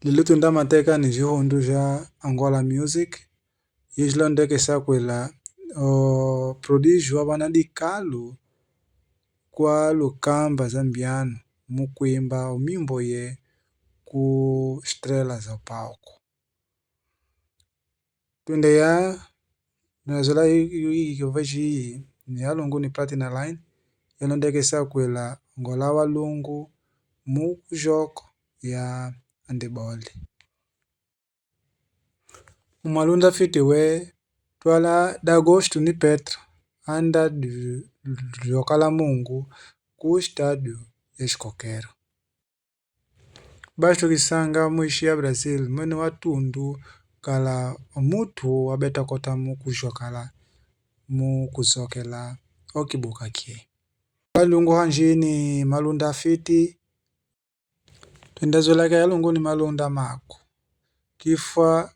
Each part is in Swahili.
Lilitunda mateka ni jihundu ja Angola Music. Yijilondekesa kwela prodígio wa bana dikalu kwa lukamba zambiano mukuimba umimbo ye ku estrela za palco. Twende ya nazola yovaji ni alungu ni Platina Line yalondekesa kwela ngola walungu mukujoko ya andeboli. Umalunda fiti we twala d'agosto ni Petro anda jokala mungu ku estádio Escoquero. Baixo kisanga muishi ya Brazil mwene watundu kala mutu wabeta kota mukujokala mukuzokela okibuka kie. Walungu hanjini malunda fiti. Twende zolaka ya lungu ni malunda mako. Kifwa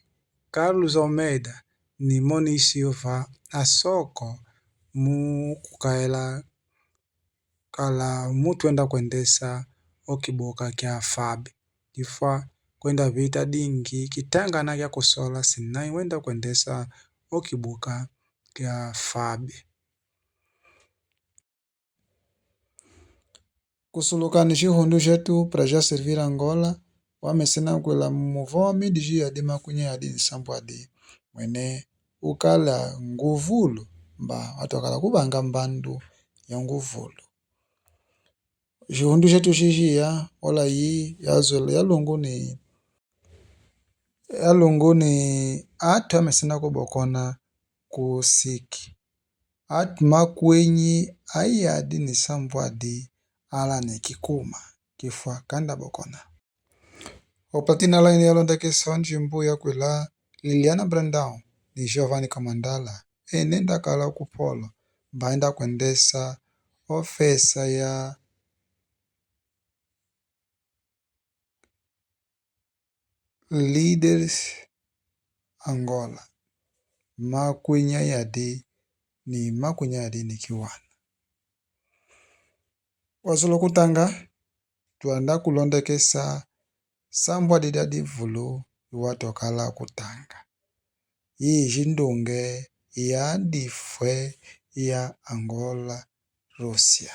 Carlos Almeida ni Monicio va Asoko mukukaela kala mutu enda kwendesa okibuka kia Fabi. Kifwa kwenda vita dingi kitanga na kia kusola sinai wenda kwendesa okibuka kia Fabi. Kusuluka ni jihundu jetu praja servir Angola wamesena kwela muvomi diji ya dima kunye ya di nsambu adi mwene ukala nguvulu mba watu wakala kubanga mbandu ya nguvulu. Jihundu jetu jiji ya ola yi ya zole ya lungu ni atu wamesena kubokona kusiki. Atu makwenyi aya adi nsambu adi ala ni kikuma kifwa kanda bokona. Platina Line yalondekesa njimbu ya kwela Liliana Brandão ni Giovanni Kamandala nenda kala kupolo mbaenda kwendesa ofesa ya Leaders Angola makwenya yadi ni kiwana. Wazulu kutanga tuanda kulondekesa sambwa didadi vulu watokala kutanga. Hii jindunge ya difwe ya Angola Russia.